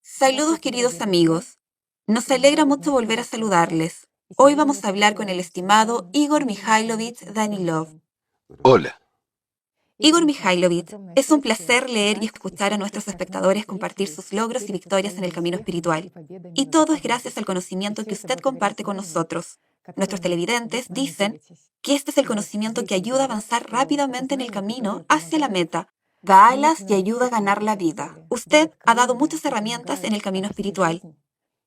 Saludos queridos amigos. Nos alegra mucho volver a saludarles. Hoy vamos a hablar con el estimado Igor Mikhailovich Danilov. Hola. Igor Mikhailovich, es un placer leer y escuchar a nuestros espectadores compartir sus logros y victorias en el camino espiritual. Y todo es gracias al conocimiento que usted comparte con nosotros. Nuestros televidentes dicen que este es el conocimiento que ayuda a avanzar rápidamente en el camino hacia la meta. Da alas y ayuda a ganar la vida. Usted ha dado muchas herramientas en el camino espiritual.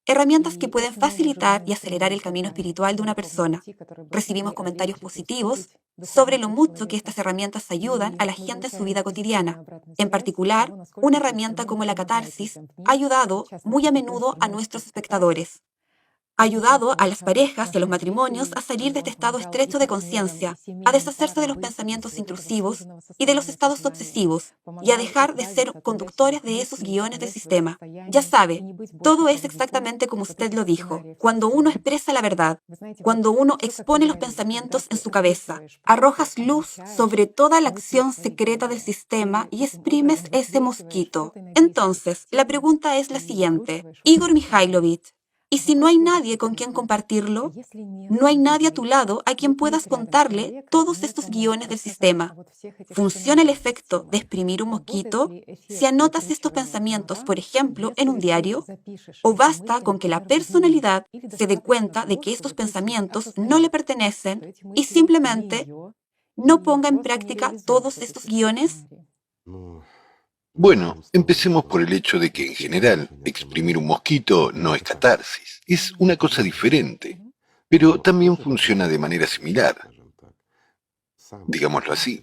Herramientas que pueden facilitar y acelerar el camino espiritual de una persona. Recibimos comentarios positivos sobre lo mucho que estas herramientas ayudan a la gente en su vida cotidiana. En particular, una herramienta como la catarsis ha ayudado muy a menudo a nuestros espectadores. Ha ayudado a las parejas y a los matrimonios a salir de este estado estrecho de conciencia, a deshacerse de los pensamientos intrusivos y de los estados obsesivos, y a dejar de ser conductores de esos guiones del sistema. Ya sabe, todo es exactamente como usted lo dijo. Cuando uno expresa la verdad, cuando uno expone los pensamientos en su cabeza, arrojas luz sobre toda la acción secreta del sistema y exprimes ese mosquito. Entonces, la pregunta es la siguiente. Igor Mikhailovich, ¿y si no hay nadie con quien compartirlo? No hay nadie a tu lado a quien puedas contarle todos estos guiones del sistema. ¿Funciona el efecto de exprimir un mosquito? Si anotas estos pensamientos, por ejemplo, en un diario, o basta con que la personalidad se dé cuenta de que estos pensamientos no le pertenecen y simplemente no ponga en práctica todos estos guiones. Bueno, empecemos por el hecho de que en general exprimir un mosquito no es catarsis, es una cosa diferente, pero también funciona de manera similar. Digámoslo así,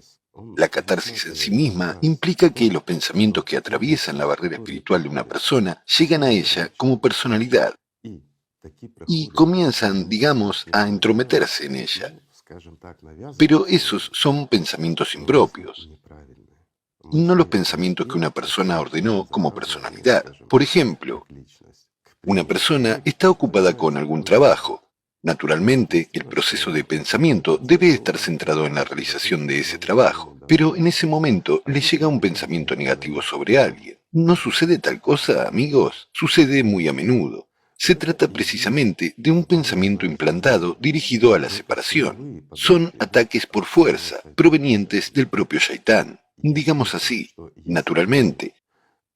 la catarsis en sí misma implica que los pensamientos que atraviesan la barrera espiritual de una persona llegan a ella como personalidad y comienzan, digamos, a entrometerse en ella. Pero esos son pensamientos impropios, no los pensamientos que una persona ordenó como personalidad. Por ejemplo, una persona está ocupada con algún trabajo. Naturalmente, el proceso de pensamiento debe estar centrado en la realización de ese trabajo, pero en ese momento le llega un pensamiento negativo sobre alguien. ¿No sucede tal cosa, amigos? Sucede muy a menudo. Se trata precisamente de un pensamiento implantado dirigido a la separación. Son ataques por fuerza, provenientes del propio Shaitán. Digamos así, naturalmente,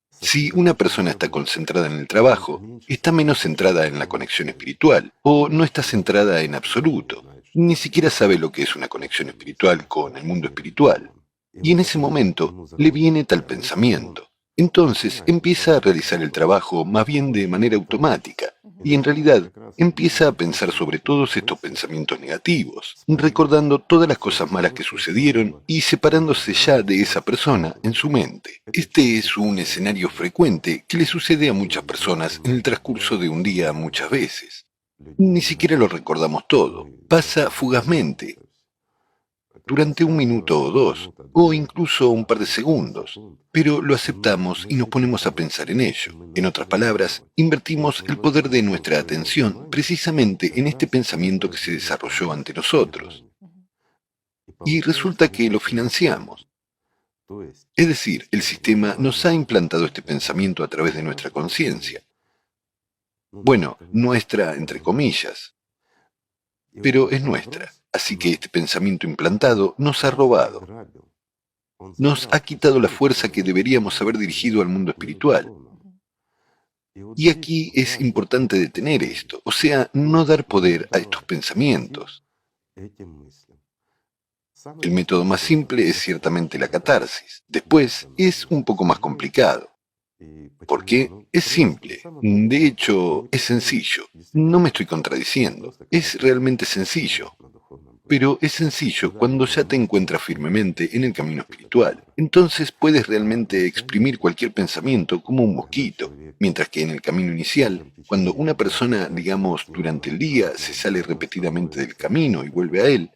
si una persona está concentrada en el trabajo, está menos centrada en la conexión espiritual, o no está centrada en absoluto. Ni siquiera sabe lo que es una conexión espiritual con el mundo espiritual. Y en ese momento le viene tal pensamiento. Entonces empieza a realizar el trabajo más bien de manera automática, y en realidad empieza a pensar sobre todos estos pensamientos negativos, recordando todas las cosas malas que sucedieron y separándose ya de esa persona en su mente. Este es un escenario frecuente que le sucede a muchas personas en el transcurso de un día muchas veces. Ni siquiera lo recordamos todo, pasa fugazmente, durante un minuto o dos, o incluso un par de segundos, pero lo aceptamos y nos ponemos a pensar en ello. En otras palabras, invertimos el poder de nuestra atención precisamente en este pensamiento que se desarrolló ante nosotros. Y resulta que lo financiamos. Es decir, el sistema nos ha implantado este pensamiento a través de nuestra conciencia. Bueno, nuestra entre comillas, pero es nuestra. Así que este pensamiento implantado nos ha robado. Nos ha quitado la fuerza que deberíamos haber dirigido al mundo espiritual. Y aquí es importante detener esto, o sea, no dar poder a estos pensamientos. El método más simple es ciertamente la catarsis. Después es un poco más complicado. ¿Por qué? Es simple. De hecho, es sencillo. No me estoy contradiciendo. Es realmente sencillo. Pero es sencillo cuando ya te encuentras firmemente en el camino espiritual. Entonces puedes realmente exprimir cualquier pensamiento como un mosquito. Mientras que en el camino inicial, cuando una persona, digamos, durante el día se sale repetidamente del camino y vuelve a él,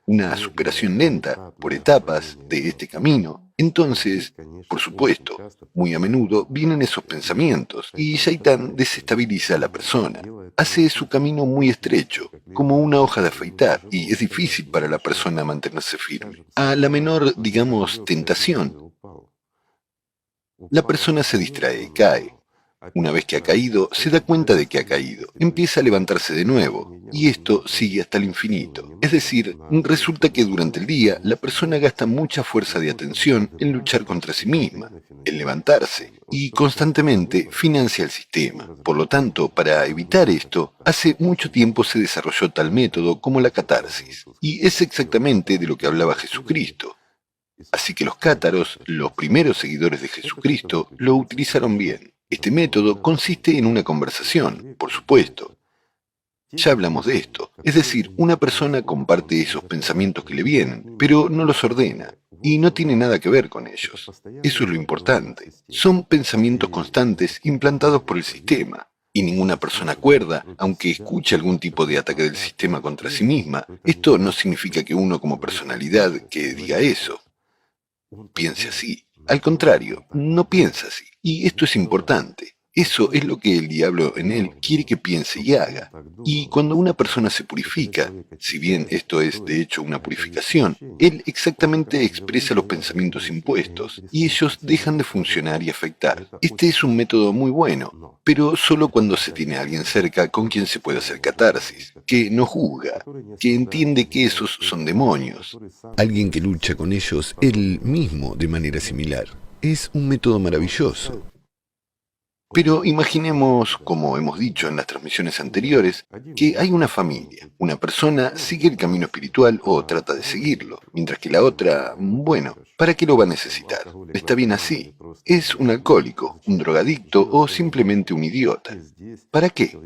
una superación lenta, por etapas, de este camino, entonces, por supuesto, muy a menudo vienen esos pensamientos y Shaitán desestabiliza a la persona. Hace su camino muy estrecho, como una hoja de afeitar, y es difícil para la persona mantenerse firme. A la menor, digamos, tentación, La persona se distrae y cae. Una vez que ha caído, se da cuenta de que ha caído, empieza a levantarse de nuevo, y esto sigue hasta el infinito. Es decir, resulta que durante el día la persona gasta mucha fuerza de atención en luchar contra sí misma, en levantarse, y constantemente financia el sistema. Por lo tanto, para evitar esto, hace mucho tiempo se desarrolló tal método como la catarsis, y es exactamente de lo que hablaba Jesucristo. Así que los cátaros, los primeros seguidores de Jesucristo, lo utilizaron bien. Este método consiste en una conversación, por supuesto. Ya hablamos de esto. Es decir, una persona comparte esos pensamientos que le vienen, pero no los ordena, y no tiene nada que ver con ellos. Eso es lo importante. Son pensamientos constantes implantados por el sistema. Y ninguna persona cuerda, aunque escuche algún tipo de ataque del sistema contra sí misma, esto no significa que uno como personalidad que diga eso piense así. Al contrario, no piensa así. Y esto es importante. Eso es lo que el diablo en él quiere que piense y haga. Y cuando una persona se purifica, si bien esto es de hecho una purificación, él exactamente expresa los pensamientos impuestos y ellos dejan de funcionar y afectar. Este es un método muy bueno, pero solo cuando se tiene a alguien cerca con quien se puede hacer catarsis, que no juzga, que entiende que esos son demonios. Alguien que lucha con ellos él mismo de manera similar. Es un método maravilloso. Pero imaginemos, como hemos dicho en las transmisiones anteriores, que hay una familia. Una persona sigue el camino espiritual o trata de seguirlo, mientras que la otra, bueno, ¿para qué lo va a necesitar? Está bien así. Es un alcohólico, un drogadicto o simplemente un idiota. ¿Para qué?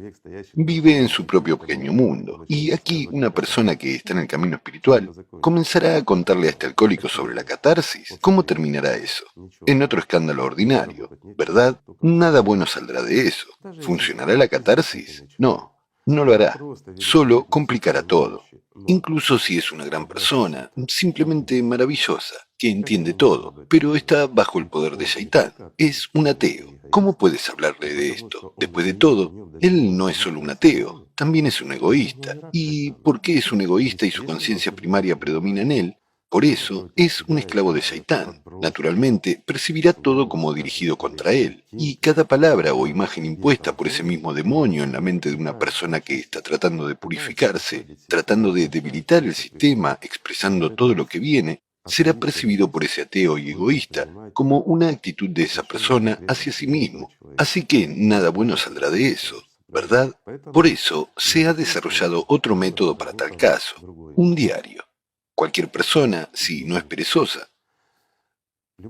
Vive en su propio pequeño mundo. Y aquí una persona que está en el camino espiritual comenzará a contarle a este alcohólico sobre la catarsis. ¿Cómo terminará eso? En otro escándalo ordinario, ¿verdad? Nada bueno saldrá de eso. ¿Funcionará la catarsis? No, no lo hará. Solo complicará todo. Incluso si es una gran persona, simplemente maravillosa, que entiende todo, pero está bajo el poder de Shaitán. Es un ateo. ¿Cómo puedes hablarle de esto? Después de todo, él no es solo un ateo, también es un egoísta. ¿Y por qué es un egoísta y su conciencia primaria predomina en él? Por eso es un esclavo de Shaitán. Naturalmente, percibirá todo como dirigido contra él, y cada palabra o imagen impuesta por ese mismo demonio en la mente de una persona que está tratando de purificarse, tratando de debilitar el sistema, expresando todo lo que viene, será percibido por ese ateo y egoísta como una actitud de esa persona hacia sí mismo. Así que nada bueno saldrá de eso, ¿verdad? Por eso se ha desarrollado otro método para tal caso, un diario. Cualquier persona, si no es perezosa,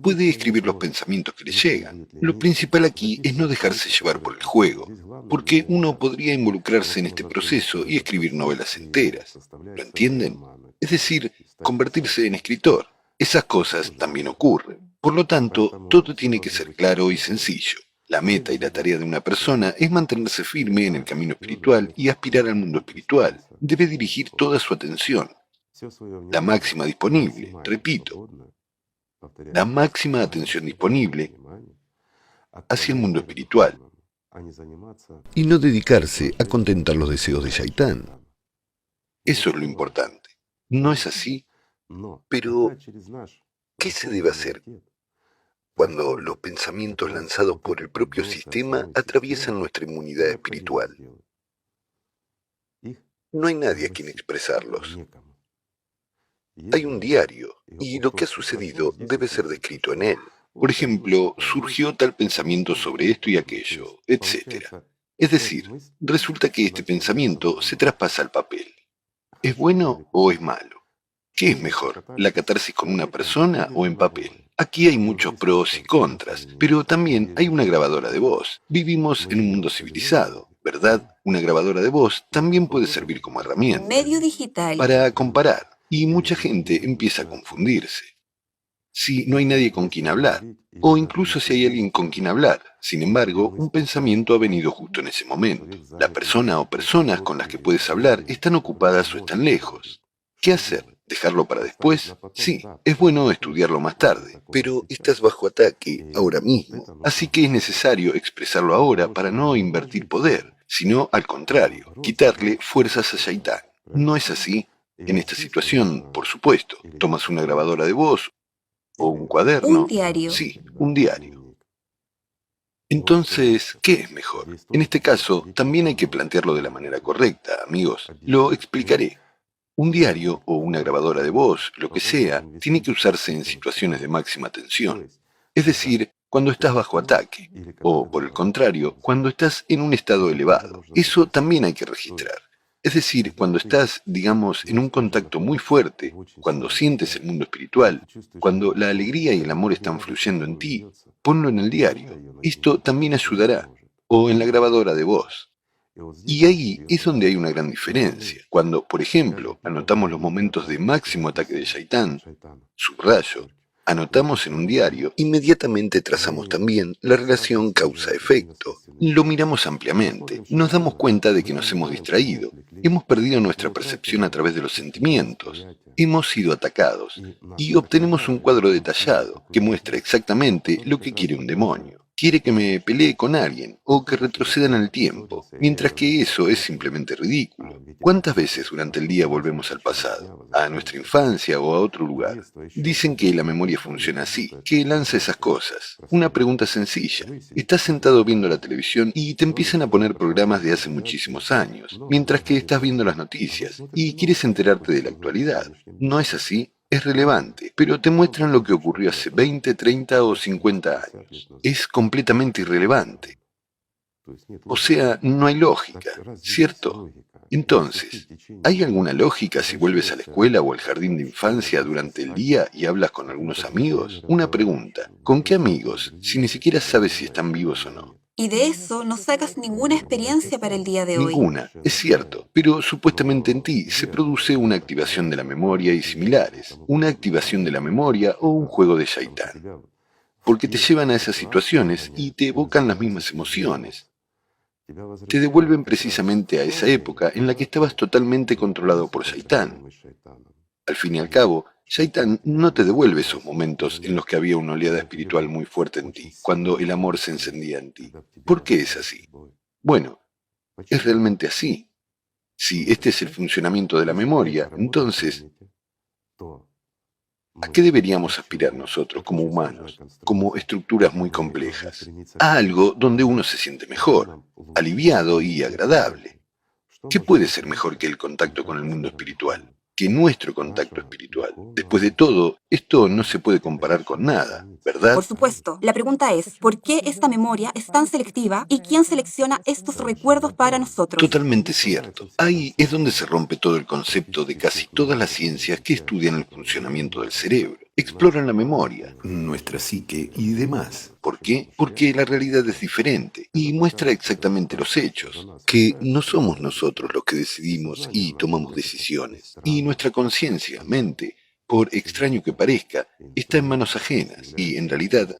puede escribir los pensamientos que le llegan. Lo principal aquí es no dejarse llevar por el juego, porque uno podría involucrarse en este proceso y escribir novelas enteras. ¿Lo entienden? Es decir, convertirse en escritor. Esas cosas también ocurren. Por lo tanto, todo tiene que ser claro y sencillo. La meta y la tarea de una persona es mantenerse firme en el camino espiritual y aspirar al mundo espiritual. Debe dirigir toda su atención, la máxima disponible, repito, la máxima atención disponible hacia el mundo espiritual y no dedicarse a contentar los deseos de Shaitán. Eso es lo importante. ¿No es así? Pero, ¿qué se debe hacer cuando los pensamientos lanzados por el propio sistema atraviesan nuestra inmunidad espiritual? No hay nadie a quien expresarlos. Hay un diario, y lo que ha sucedido debe ser descrito en él. Por ejemplo, surgió tal pensamiento sobre esto y aquello, etc. Es decir, resulta que este pensamiento se traspasa al papel. ¿Es bueno o es malo? ¿Qué es mejor, la catarsis con una persona o en papel? Aquí hay muchos pros y contras, pero también hay una grabadora de voz. Vivimos en un mundo civilizado, ¿verdad? Una grabadora de voz también puede servir como herramienta Medio digital. para comparar, y mucha gente empieza a confundirse. Si no hay nadie con quien hablar, o incluso si hay alguien con quien hablar, sin embargo, un pensamiento ha venido justo en ese momento. La persona o personas con las que puedes hablar están ocupadas o están lejos. ¿Qué hacer? ¿Dejarlo para después? Sí, es bueno estudiarlo más tarde, pero estás bajo ataque ahora mismo, así que es necesario expresarlo ahora para no invertir poder, sino al contrario, quitarle fuerzas a Shaitán. ¿No es así? En esta situación, por supuesto, tomas una grabadora de voz o un cuaderno. Un diario. Sí, un diario. Entonces, ¿qué es mejor? En este caso, también hay que plantearlo de la manera correcta, amigos. Lo explicaré. Un diario o una grabadora de voz, lo que sea, tiene que usarse en situaciones de máxima tensión. Es decir, cuando estás bajo ataque, o por el contrario, cuando estás en un estado elevado. Eso también hay que registrar. Es decir, cuando estás, digamos, en un contacto muy fuerte, cuando sientes el mundo espiritual, cuando la alegría y el amor están fluyendo en ti, ponlo en el diario. Esto también ayudará. O en la grabadora de voz. Y ahí es donde hay una gran diferencia. Cuando, por ejemplo, anotamos los momentos de máximo ataque de Shaitán, subrayo, anotamos en un diario, inmediatamente trazamos también la relación causa-efecto. Lo miramos ampliamente, nos damos cuenta de que nos hemos distraído, hemos perdido nuestra percepción a través de los sentimientos, hemos sido atacados y obtenemos un cuadro detallado que muestra exactamente lo que quiere un demonio. Quiere que me pelee con alguien o que retroceda en el tiempo, mientras que eso es simplemente ridículo. ¿Cuántas veces durante el día volvemos al pasado, a nuestra infancia o a otro lugar? Dicen que la memoria funciona así, que lanza esas cosas. Una pregunta sencilla. Estás sentado viendo la televisión y te empiezan a poner programas de hace muchísimos años, mientras que estás viendo las noticias y quieres enterarte de la actualidad. ¿No es así? Es relevante, pero te muestran lo que ocurrió hace 20, 30 o 50 años. Es completamente irrelevante. O sea, no hay lógica, ¿cierto? Entonces, ¿hay alguna lógica si vuelves a la escuela o al jardín de infancia durante el día y hablas con algunos amigos? Una pregunta, ¿con qué amigos si ni siquiera sabes si están vivos o no? Y de eso no sacas ninguna experiencia para el día de hoy. Ninguna, es cierto, pero supuestamente en ti se produce una activación de la memoria y similares, una activación de la memoria o un juego de Shaitán, porque te llevan a esas situaciones y te evocan las mismas emociones. Te devuelven precisamente a esa época en la que estabas totalmente controlado por Shaitán. Al fin y al cabo, Shaitán no te devuelve esos momentos en los que había una oleada espiritual muy fuerte en ti, cuando el amor se encendía en ti. ¿Por qué es así? Bueno, es realmente así. Si este es el funcionamiento de la memoria, entonces, ¿a qué deberíamos aspirar nosotros como humanos, como estructuras muy complejas? A algo donde uno se siente mejor, aliviado y agradable. ¿Qué puede ser mejor que el contacto con el mundo espiritual? Que nuestro contacto espiritual. Después de todo, esto no se puede comparar con nada, Por ¿verdad? supuesto, la pregunta es, ¿por qué esta memoria es tan selectiva y quién selecciona estos recuerdos para nosotros? Totalmente cierto. Ahí es donde se rompe todo el concepto de casi todas las ciencias que estudian el funcionamiento del cerebro. Exploran la memoria, nuestra psique y demás. ¿Por qué? Porque la realidad es diferente y muestra exactamente los hechos, que no somos nosotros los que decidimos y tomamos decisiones. Y nuestra conciencia, mente, por extraño que parezca, está en manos ajenas y en realidad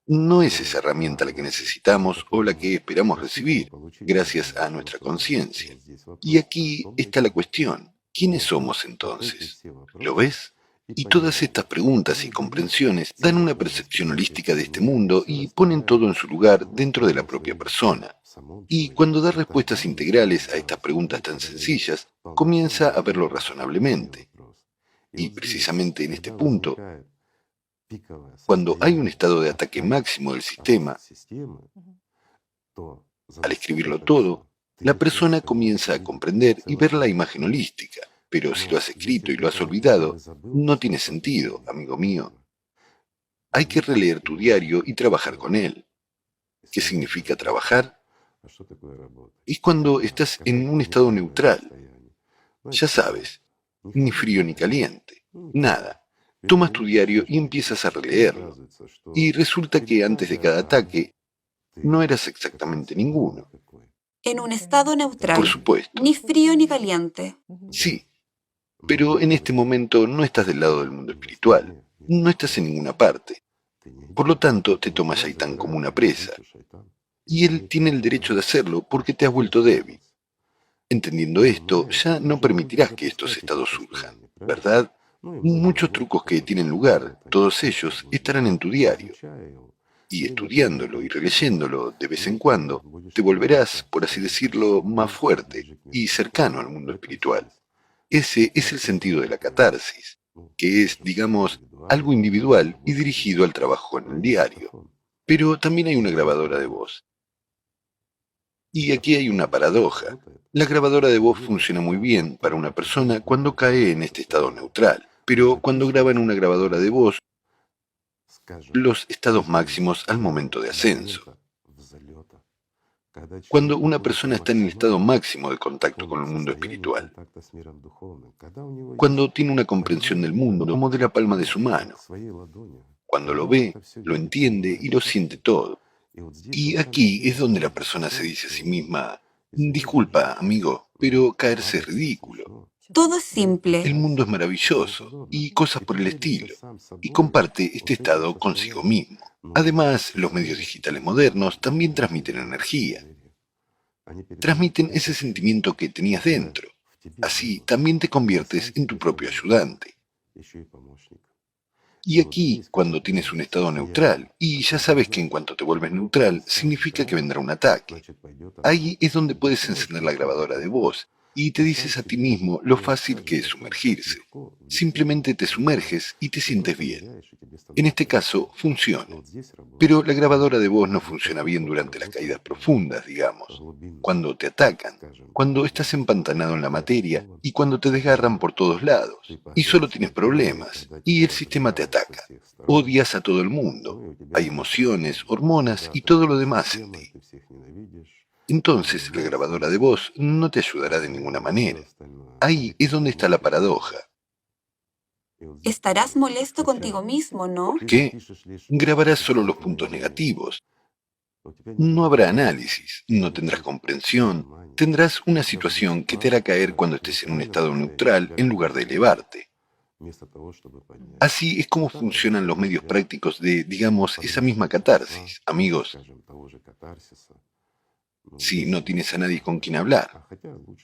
no es esa herramienta la que necesitamos o la que esperamos recibir, gracias a nuestra conciencia. Y aquí está la cuestión. ¿Quiénes somos entonces? ¿Lo ves? Y todas estas preguntas y comprensiones dan una percepción holística de este mundo y ponen todo en su lugar dentro de la propia persona. Y cuando da respuestas integrales a estas preguntas tan sencillas, comienza a verlo razonablemente. Y precisamente en este punto, cuando hay un estado de ataque máximo del sistema, al escribirlo todo, la persona comienza a comprender y ver la imagen holística. Pero si lo has escrito y lo has olvidado, no tiene sentido, amigo mío. Hay que releer tu diario y trabajar con él. ¿Qué significa trabajar? Es cuando estás en un estado neutral. Ya sabes, ni frío ni caliente, nada. Tomas tu diario y empiezas a releerlo. Y resulta que antes de cada ataque no eras exactamente ninguno. En un estado Por neutral, supuesto. ni frío ni caliente. Sí, pero en este momento no estás del lado del mundo espiritual. No estás en ninguna parte. Por lo tanto, te toma Shaitán como una presa. Y él tiene el derecho de hacerlo porque te has vuelto débil. Entendiendo esto, ya no permitirás que estos estados surjan, ¿verdad? Muchos trucos que tienen lugar, todos ellos estarán en tu diario. Y estudiándolo y releyéndolo de vez en cuando, te volverás, por así decirlo, más fuerte y cercano al mundo espiritual. Ese es el sentido de la catarsis, que es, digamos, algo individual y dirigido al trabajo en el diario. Pero también hay una grabadora de voz. Y aquí hay una paradoja. La grabadora de voz funciona muy bien para una persona cuando cae en este estado neutral, pero cuando graba en una grabadora de voz, los estados máximos al momento de ascenso. Cuando una persona está en el estado máximo de contacto con el mundo espiritual, cuando tiene una comprensión del mundo como de la palma de su mano, cuando lo ve, lo entiende y lo siente todo. Y aquí es donde la persona se dice a sí misma, disculpa, amigo, pero caerse es ridículo. Todo es simple. El mundo es maravilloso y cosas por el estilo, y comparte este estado consigo mismo. Además, los medios digitales modernos también transmiten energía. Transmiten ese sentimiento que tenías dentro. Así también te conviertes en tu propio ayudante. Y aquí, cuando tienes un estado neutral, y ya sabes que en cuanto te vuelves neutral, significa que vendrá un ataque. Ahí es donde puedes encender la grabadora de voz y te dices a ti mismo lo fácil que es sumergirse. Simplemente te sumerges y te sientes bien. En este caso, funciona. Pero la grabadora de voz no funciona bien durante las caídas profundas, digamos, cuando te atacan, cuando estás empantanado en la materia y cuando te desgarran por todos lados. Y solo tienes problemas, y el sistema te ataca. Odias a todo el mundo. Hay emociones, hormonas y todo lo demás en ti. Entonces la grabadora de voz no te ayudará de ninguna manera. Ahí es donde está la paradoja. Estarás molesto contigo mismo, ¿no? ¿Por qué? Grabarás solo los puntos negativos. No habrá análisis, no tendrás comprensión, tendrás una situación que te hará caer cuando estés en un estado neutral en lugar de elevarte. Así es como funcionan los medios prácticos de, digamos, esa misma catarsis, amigos. Si no tienes a nadie con quien hablar,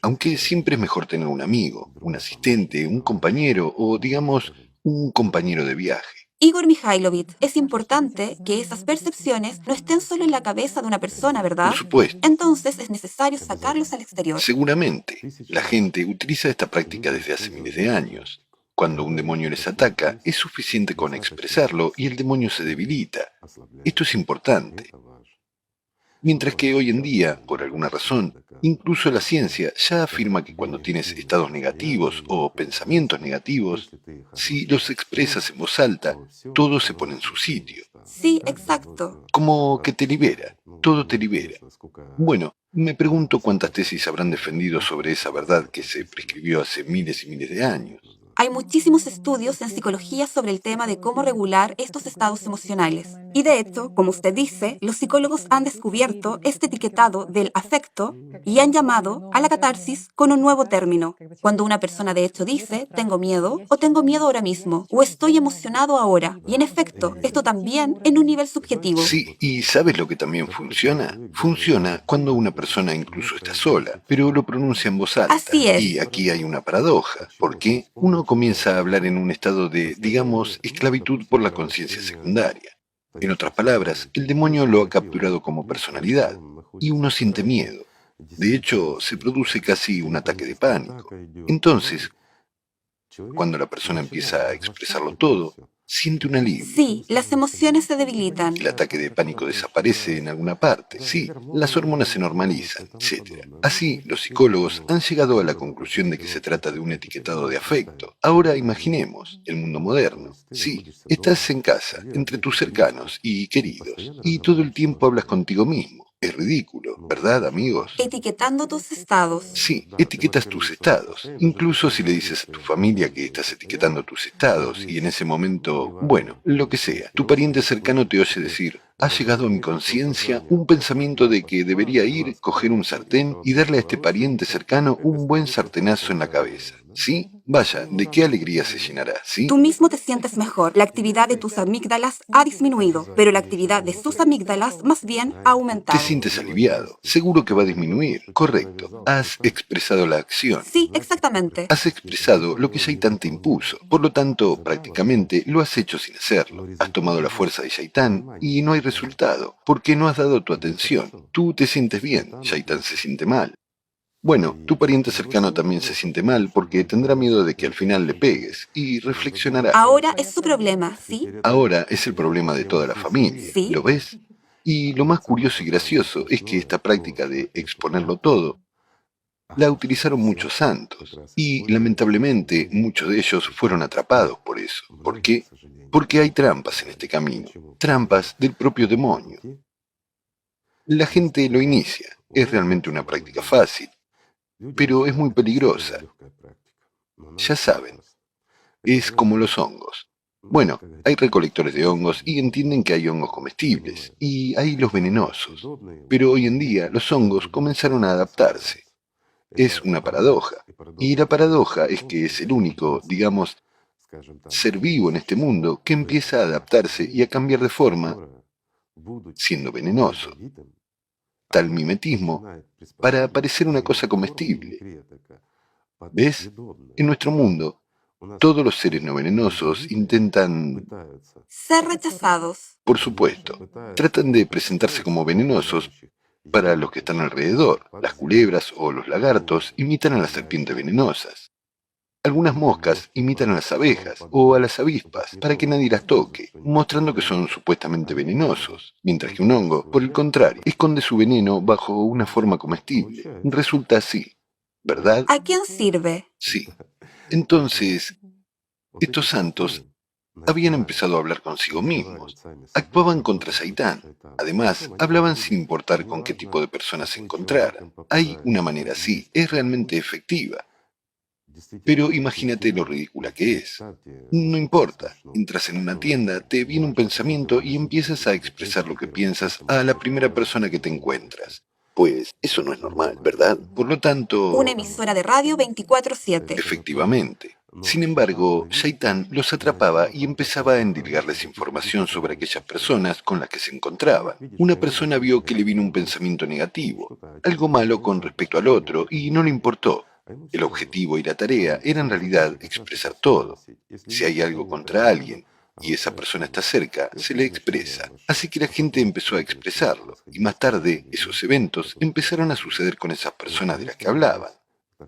aunque siempre es mejor tener un amigo, un asistente, un compañero o, digamos, un compañero de viaje. Igor Mikhailovich, es importante que esas percepciones no estén solo en la cabeza de una persona, ¿verdad? Por supuesto. Entonces es necesario sacarlos al exterior. Seguramente, la gente utiliza esta práctica desde hace miles de años. Cuando un demonio les ataca, es suficiente con expresarlo y el demonio se debilita. Esto es importante. Mientras que hoy en día, por alguna razón, incluso la ciencia ya afirma que cuando tienes estados negativos o pensamientos negativos, si los expresas en voz alta, todo se pone en su sitio. Sí, exacto. Como que te libera, todo te libera. Bueno, me pregunto cuántas tesis habrán defendido sobre esa verdad que se prescribió hace miles y miles de años. Hay muchísimos estudios en psicología sobre el tema de cómo regular estos estados emocionales. Y de hecho, como usted dice, los psicólogos han descubierto este etiquetado del afecto y han llamado a la catarsis con un nuevo término. Cuando una persona de hecho dice, tengo miedo, o tengo miedo ahora mismo, o estoy emocionado ahora. Y en efecto, esto también en un nivel subjetivo. Sí, ¿y sabes lo que también funciona? Funciona cuando una persona incluso está sola, pero lo pronuncia en voz alta. Así es. Y aquí hay una paradoja, porque uno comienza a hablar en un estado de, digamos, esclavitud por la conciencia secundaria. En otras palabras, el demonio lo ha capturado como personalidad, y uno siente miedo. De hecho, se produce casi un ataque de pánico. Entonces, cuando la persona empieza a expresarlo todo, siente un alivio. Sí, las emociones se debilitan. El ataque de pánico desaparece en alguna parte, sí, las hormonas se normalizan, etc. Así, los psicólogos han llegado a la conclusión de que se trata de un etiquetado de afecto. Ahora imaginemos el mundo moderno. Sí, estás en casa, entre tus cercanos y queridos, y todo el tiempo hablas contigo mismo. Es ridículo, ¿verdad, amigos? Etiquetando tus estados. Sí, etiquetas tus estados. Incluso si le dices a tu familia que estás etiquetando tus estados y en ese momento, bueno, lo que sea, tu pariente cercano te oye decir, ha llegado a mi conciencia un pensamiento de que debería ir, coger un sartén y darle a este pariente cercano un buen sartenazo en la cabeza. ¿Sí? Vaya, ¿de qué alegría se llenará? ¿Sí? Tú mismo te sientes mejor. La actividad de tus amígdalas ha disminuido, pero la actividad de sus amígdalas más bien ha Te aumentado. sientes aliviado. Seguro que va a disminuir. Correcto. Has expresado la acción. Sí, exactamente. Has expresado lo que Shaitán te impuso. Por lo tanto, prácticamente lo has hecho sin hacerlo. Has tomado la fuerza de Shaitán y no hay resultado, porque no has dado tu atención. Tú te sientes bien, Shaitán se siente mal. Bueno, tu pariente cercano también se siente mal porque tendrá miedo de que al final le pegues y reflexionará. Ahora es su problema, ¿sí? Ahora es el problema de toda la familia. Sí. ¿Lo ves? Y lo más curioso y gracioso es que esta práctica de exponerlo todo la utilizaron muchos santos, y lamentablemente muchos de ellos fueron atrapados por eso. ¿Por qué? Porque hay trampas en este camino, trampas del propio demonio. La gente lo inicia, es realmente una práctica fácil, pero es muy peligrosa. Ya saben, es como los hongos. Bueno, hay recolectores de hongos y entienden que hay hongos comestibles, y hay los venenosos. Pero hoy en día los hongos comenzaron a adaptarse. Es una paradoja. Y la paradoja es que es el único, digamos, ser vivo en este mundo que empieza a adaptarse y a cambiar de forma siendo venenoso. Tal mimetismo para parecer una cosa comestible. ¿Ves? En nuestro mundo, todos los seres no venenosos intentan, Ser rechazados. por supuesto, tratan de presentarse como venenosos para los que están alrededor. Las culebras o los lagartos imitan a las serpientes venenosas. Algunas moscas imitan a las abejas o a las avispas para que nadie las toque, mostrando que son supuestamente venenosos, mientras que un hongo, por el contrario, esconde su veneno bajo una forma comestible. Resulta así, ¿verdad? ¿A quién sirve? Sí. Entonces, estos santos habían empezado a hablar consigo mismos, actuaban contra Saitán. Además, hablaban sin importar con qué tipo de personas se encontraran. Hay una manera así, es realmente efectiva. Pero imagínate lo ridícula que es. No importa, entras en una tienda, te viene un pensamiento y empiezas a expresar lo que piensas a la primera persona que te encuentras. Pues eso no es normal, ¿verdad? Por lo tanto, Una emisora de radio 24/7. efectivamente. Sin embargo, Shaitán los atrapaba y empezaba a endilgarles información sobre aquellas personas con las que se encontraban. Una persona vio que le vino un pensamiento negativo, algo malo con respecto al otro, y no le importó. El objetivo y la tarea era en realidad expresar todo. Si hay algo contra alguien y esa persona está cerca, se le expresa. Así que la gente empezó a expresarlo, y más tarde esos eventos empezaron a suceder con esas personas de las que hablaban.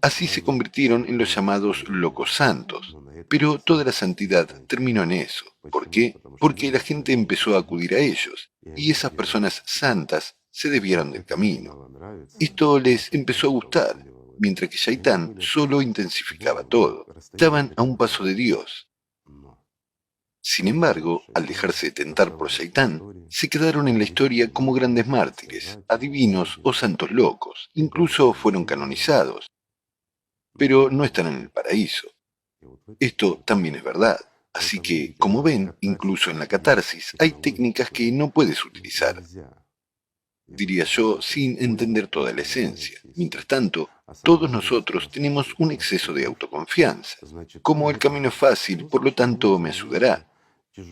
Así se convirtieron en los llamados locos santos. Pero toda la santidad terminó en eso. ¿Por qué? Porque la gente empezó a acudir a ellos, y esas personas santas se desviaron del camino. Esto les empezó a gustar, mientras que Shaitán solo intensificaba todo. Estaban a un paso de Dios. Sin embargo, al dejarse de tentar por Shaitán, se quedaron en la historia como grandes mártires, adivinos o santos locos. Incluso fueron canonizados, pero no están en el paraíso. Esto también es verdad. Así que, como ven, incluso en la catarsis hay técnicas que no puedes utilizar, diría yo, sin entender toda la esencia. Mientras tanto, todos nosotros tenemos un exceso de autoconfianza. Como el camino es fácil, por lo tanto me ayudará.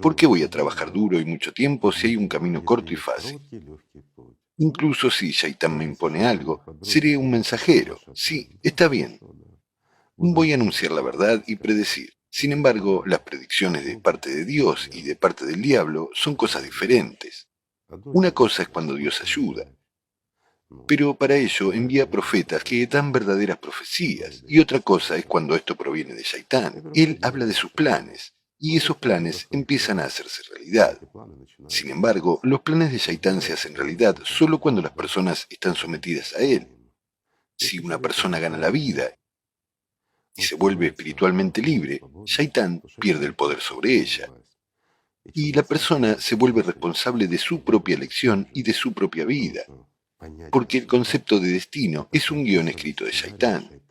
¿Por qué voy a trabajar duro y mucho tiempo si hay un camino corto y fácil? Incluso si Shaitán me impone algo, seré un mensajero. Sí, está bien. Voy a anunciar la verdad y predecir. Sin embargo, las predicciones de parte de Dios y de parte del diablo son cosas diferentes. Una cosa es cuando Dios ayuda, pero para ello envía profetas que dan verdaderas profecías, y otra cosa es cuando esto proviene de Shaitán. Él habla de sus planes, y esos planes empiezan a hacerse realidad. Sin embargo, los planes de Shaitán se hacen realidad solo cuando las personas están sometidas a él. Si una persona gana la vida y se vuelve espiritualmente libre, Shaitán pierde el poder sobre ella. Y la persona se vuelve responsable de su propia elección y de su propia vida, porque el concepto de destino es un guión escrito de Shaitán.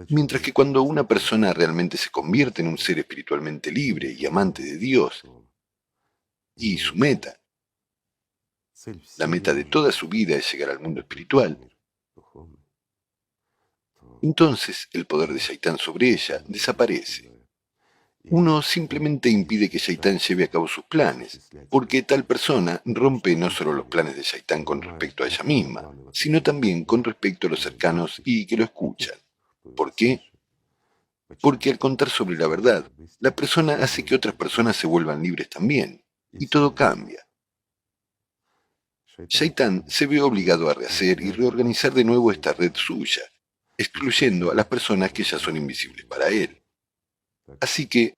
Mientras que cuando una persona realmente se convierte en un ser espiritualmente libre y amante de Dios, y su meta, la meta de toda su vida es llegar al mundo espiritual, entonces el poder de Shaitán sobre ella desaparece. Uno simplemente impide que Shaitán lleve a cabo sus planes, porque tal persona rompe no solo los planes de Shaitán con respecto a ella misma, sino también con respecto a los cercanos y que lo escuchan. ¿Por qué? Porque al contar sobre la verdad, la persona hace que otras personas se vuelvan libres también, y todo cambia. Shaitán se ve obligado a rehacer y reorganizar de nuevo esta red suya, excluyendo a las personas que ya son invisibles para él. Así que,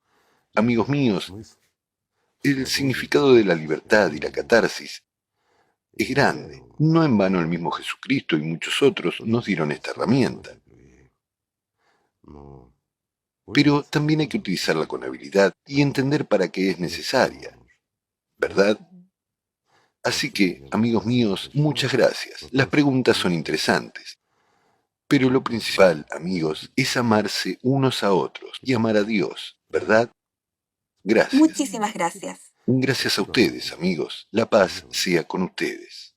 amigos míos, El significado de la libertad y la catarsis es grande. No en vano el mismo Jesucristo y muchos otros nos dieron esta herramienta. Pero también hay que utilizarla con habilidad y entender para qué es necesaria, ¿verdad? Así que, amigos míos, muchas gracias. Las preguntas son interesantes. Pero lo principal, amigos, es amarse unos a otros y amar a Dios, ¿verdad? Gracias. Muchísimas gracias. Gracias a ustedes, amigos. La paz sea con ustedes.